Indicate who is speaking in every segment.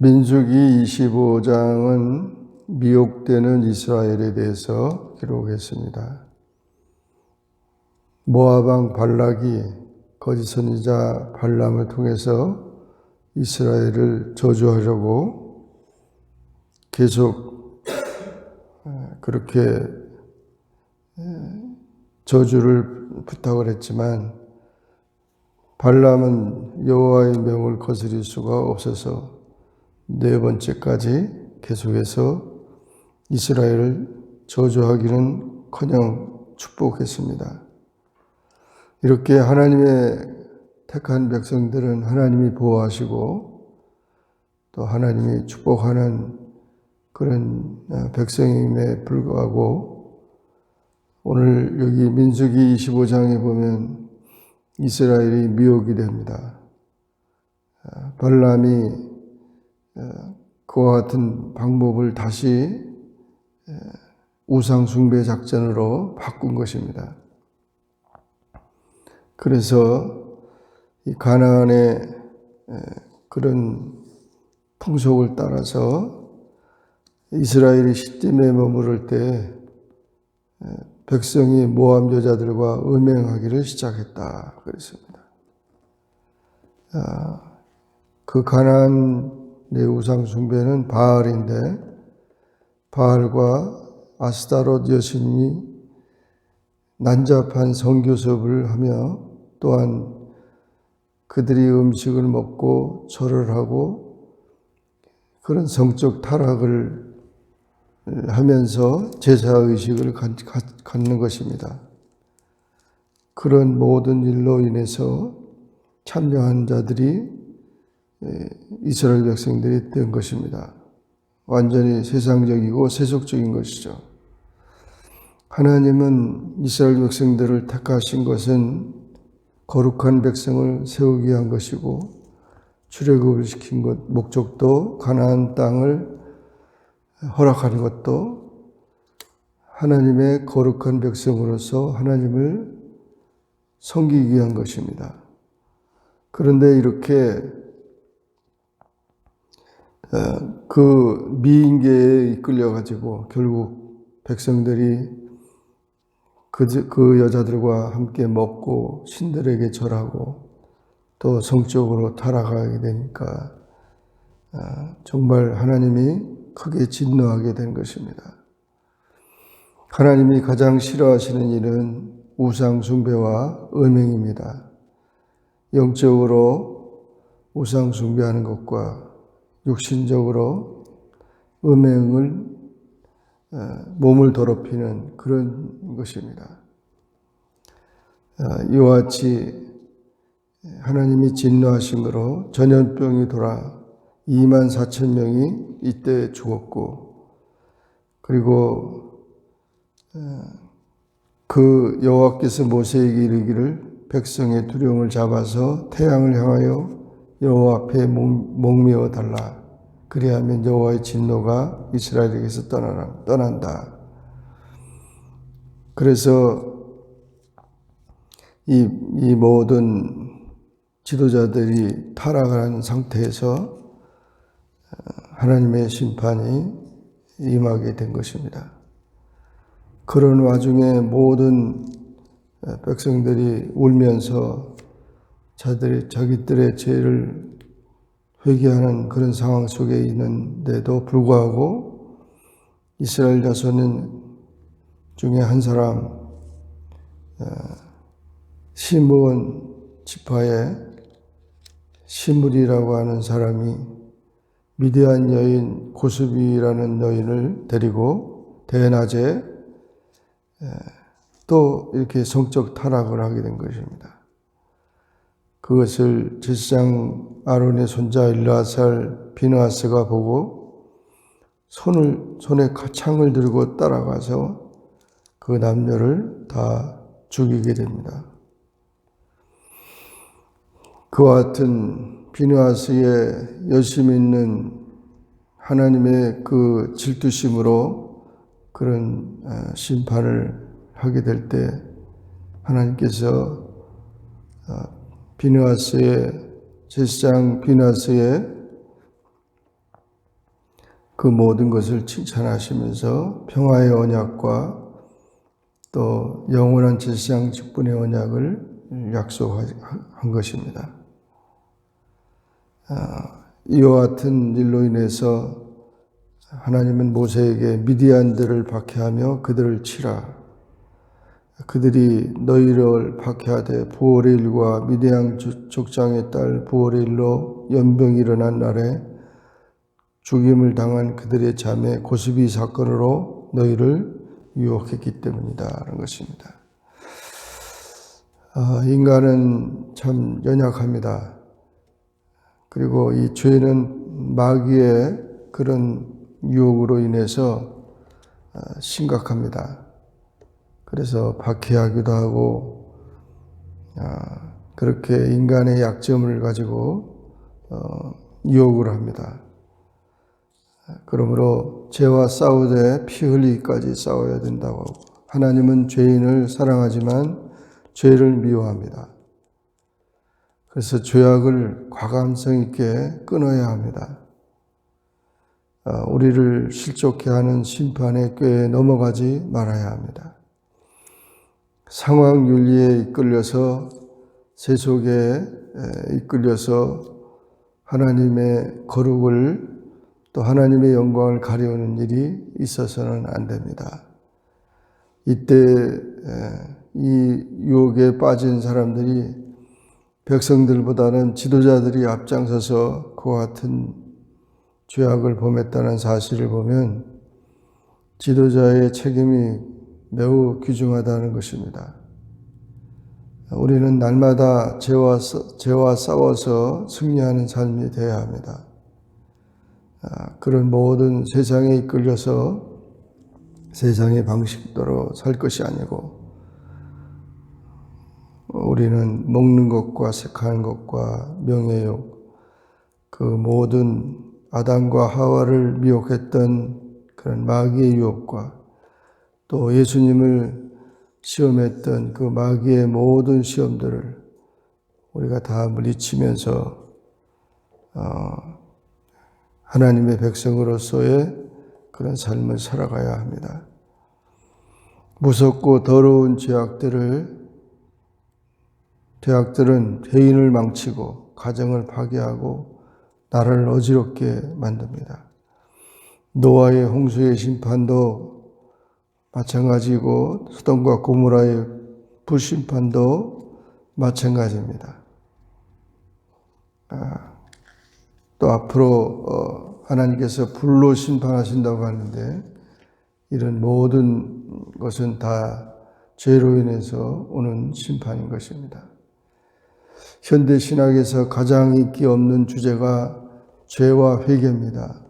Speaker 1: 민수기 25장은 미혹되는 이스라엘에 대해서 기록했습니다. 모압 왕 발락이 거짓 선지자 발람을 통해서 이스라엘을 저주하려고 계속 그렇게 저주를 부탁을 했지만 발람은 여호와의 명을 거스릴 수가 없어서 네 번째까지 계속해서 이스라엘을 저주하기는커녕 축복했습니다. 이렇게 하나님의 택한 백성들은 하나님이 보호하시고 또 하나님이 축복하는 그런 백성임에 불구하고 오늘 여기 민수기 25장에 보면 이스라엘이 미혹이 됩니다. 발람이 그와 같은 방법을 다시 우상 숭배 작전으로 바꾼 것입니다. 그래서 이 가나안의 그런 풍속을 따라서 이스라엘이 시딤에 머무를 때 백성이 모압 여자들과 음행하기를 시작했다 그랬습니다. 그 가나안의 우상 숭배는 바알인데 바알과 아스타롯 여신이 난잡한 성교섭을 하며 또한 그들이 음식을 먹고 절을 하고 그런 성적 타락을 하면서 제사의식을 갖는 것입니다. 그런 모든 일로 인해서 참여한 자들이 이스라엘 백성들이 된 것입니다. 완전히 세상적이고 세속적인 것이죠. 하나님은 이스라엘 백성들을 택하신 것은 거룩한 백성을 세우기 위한 것이고 출애굽을 시킨 것 목적도 가나안 땅을 허락하는 것도 하나님의 거룩한 백성으로서 하나님을 섬기기 위한 것입니다. 그런데 이렇게 그 미인계에 이끌려가지고 결국 백성들이 그 여자들과 함께 먹고 신들에게 절하고 또 성적으로 타락하게 되니까 정말 하나님이 크게 진노하게 된 것입니다. 하나님이 가장 싫어하시는 일은 우상 숭배와 음행입니다. 영적으로 우상 숭배하는 것과 육신적으로 음행을 몸을 더럽히는 그런 것입니다. 이와 같이 하나님이 진노하신 거로 전염병이 돌아 24,000명이 이때 죽었고 그리고 그 여호와께서 모세에게 이르기를 백성의 두령을 잡아서 태양을 향하여 여호와 앞에 목매어 달라. 그리하면 여호와의 진노가 이스라엘에게서 떠난다. 그래서 이 모든 지도자들이 타락한 상태에서 하나님의 심판이 임하게 된 것입니다. 그런 와중에 모든 백성들이 울면서 자기들의 죄를 회개하는 그런 상황 속에 있는데도 불구하고 이스라엘 자손 중에 한 사람 시므온 지파의 시므리라고 하는 사람이 미디안 여인 고수비라는 여인을 데리고 대낮에 또 이렇게 성적 타락을 하게 된 것입니다. 그것을 제사장 아론의 손자 엘르아살 비느하스가 보고 손에 창을 들고 따라가서 그 남녀를 다 죽이게 됩니다. 그와 같은 비느하스의 열심 있는 하나님의 그 질투심으로 그런 심판을 하게 될 때 하나님께서 비느하스의 제사장 비느하스의 그 모든 것을 칭찬하시면서 평화의 언약과 또 영원한 제사장 직분의 언약을 약속한 것입니다. 이와 같은 일로 인해서 하나님은 모세에게 미디안들을 박해하며 그들을 치라. 그들이 너희를 박해하되 부월의 일과 미디안 족장의 딸 부월의 일로 연병이 일어난 날에 죽임을 당한 그들의 자매 고스비 사건으로 너희를 유혹했기 때문이다 라는 것입니다. 인간은 참 연약합니다. 그리고 이 죄는 마귀의 그런 유혹으로 인해서 심각합니다. 그래서 박해하기도 하고 그렇게 인간의 약점을 가지고 유혹을 합니다. 그러므로 죄와 싸우되 피 흘리기까지 싸워야 된다고 하고 하나님은 죄인을 사랑하지만 죄를 미워합니다. 그래서 죄악을 과감성 있게 끊어야 합니다. 우리를 실족케 하는 심판의 꾀에 넘어가지 말아야 합니다. 상황 윤리에 이끌려서 세속에 이끌려서 하나님의 거룩을 또 하나님의 영광을 가려우는 일이 있어서는 안 됩니다. 이때 이 유혹에 빠진 사람들이 백성들보다는 지도자들이 앞장서서 그와 같은 죄악을 범했다는 사실을 보면 지도자의 책임이 매우 귀중하다는 것입니다. 우리는 날마다 죄와 싸워서 승리하는 삶이 되어야 합니다. 그런 모든 세상에 이끌려서 세상의 방식대로 살 것이 아니고 우리는 먹는 것과 색하는 것과 명예욕 그 모든 아담과 하와를 미혹했던 그런 마귀의 유혹과 또 예수님을 시험했던 그 마귀의 모든 시험들을 우리가 다 물리치면서 하나님의 백성으로서의 그런 삶을 살아가야 합니다. 무섭고 더러운 죄악들은 개인을 망치고 가정을 파괴하고 나라를 어지럽게 만듭니다. 노아의 홍수의 심판도 마찬가지고 소돔과 고모라의 불심판도 마찬가지입니다. 또 앞으로 하나님께서 불로 심판하신다고 하는데 이런 모든 것은 다 죄로 인해서 오는 심판인 것입니다. 현대 신학에서 가장 인기 없는 주제가 죄와 회개입니다.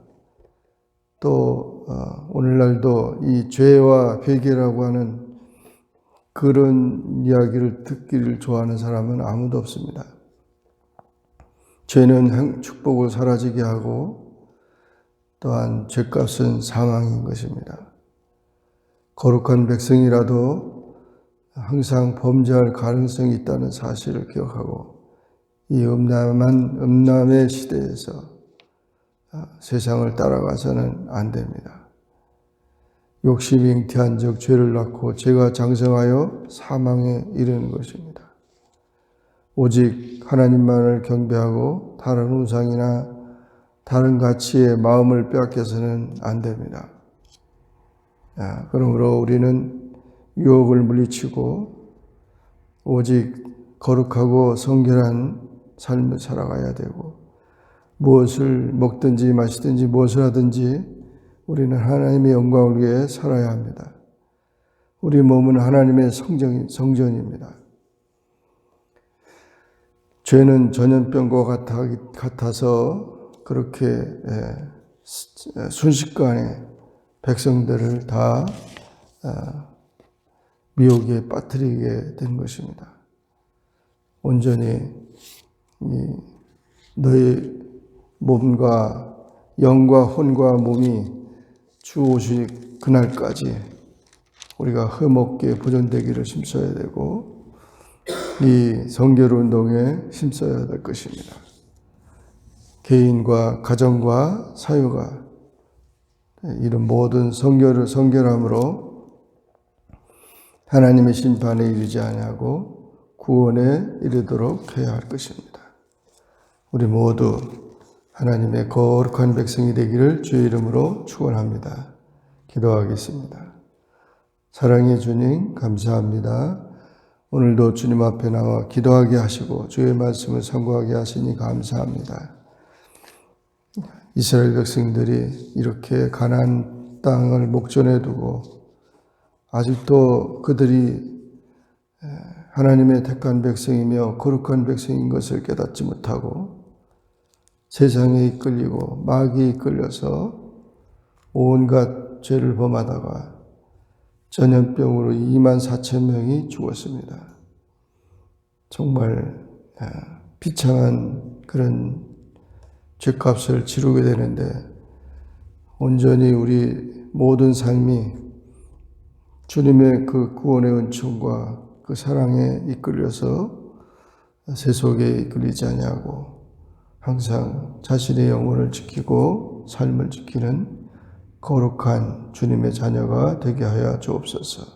Speaker 1: 또 오늘날도 이 죄와 회개라고 하는 그런 이야기를 듣기를 좋아하는 사람은 아무도 없습니다. 죄는 축복을 사라지게 하고 또한 죄값은 사망인 것입니다. 거룩한 백성이라도 항상 범죄할 가능성이 있다는 사실을 기억하고 이 음란의 시대에서 세상을 따라가서는 안 됩니다. 욕심이 잉태한 적 죄를 낳고 죄가 장성하여 사망에 이르는 것입니다. 오직 하나님만을 경배하고 다른 우상이나 다른 가치에 마음을 빼앗겨서는 안 됩니다. 그러므로 우리는 유혹을 물리치고 오직 거룩하고 성결한 삶을 살아가야 되고 무엇을 먹든지 마시든지 무엇을 하든지 우리는 하나님의 영광을 위해 살아야 합니다. 우리 몸은 하나님의 성전입니다. 죄는 전염병과 같아서 그렇게 순식간에 백성들을 다 미혹에 빠뜨리게 된 것입니다. 온전히 너희 몸과 영과 혼과 몸이 주 오실 그날까지 우리가 흠없게 보존되기를 힘써야 되고 이 성결 운동에 힘써야 될 것입니다. 개인과 가정과 사회가 이런 모든 성결함으로 하나님의 심판에 이르지 아니하고 구원에 이르도록 해야 할 것입니다. 우리 모두 하나님의 거룩한 백성이 되기를 주의 이름으로 축원합니다. 기도하겠습니다. 사랑의 주님 감사합니다. 오늘도 주님 앞에 나와 기도하게 하시고 주의 말씀을 선고하게 하시니 감사합니다. 이스라엘 백성들이 이렇게 가나안 땅을 목전에 두고 아직도 그들이 하나님의 택한 백성이며 거룩한 백성인 것을 깨닫지 못하고 세상에 이끌리고 마귀에 이끌려서 온갖 죄를 범하다가 전염병으로 24,000명이 죽었습니다. 정말 비참한 그런 죄값을 치르게 되는데 온전히 우리 모든 삶이 주님의 그 구원의 은총과 그 사랑에 이끌려서 세속에 이끌리지 아니하고 항상 자신의 영혼을 지키고 삶을 지키는 거룩한 주님의 자녀가 되게 하여 주옵소서.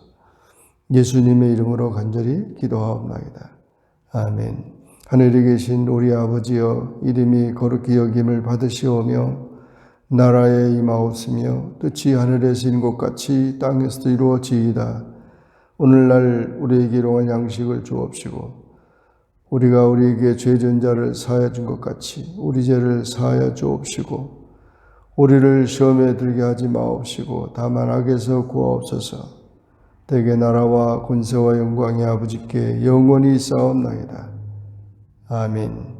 Speaker 1: 예수님의 이름으로 간절히 기도하옵나이다. 아멘. 하늘에 계신 우리 아버지여, 이름이 거룩히 여김을 받으시오며 나라에 임하옵시며 뜻이 하늘에서 이룬 것 같이 땅에서도 이루어지이다. 오늘날 우리에게 일용할 양식을 주옵시고 우리가 우리에게 죄진 자를 사하여 준 것 같이 우리 죄를 사하여 주옵시고 우리를 시험에 들게 하지 마옵시고 다만 악에서 구하옵소서. 대개 나라와 권세와 영광이 아버지께 영원히 있사옵나이다. 아멘.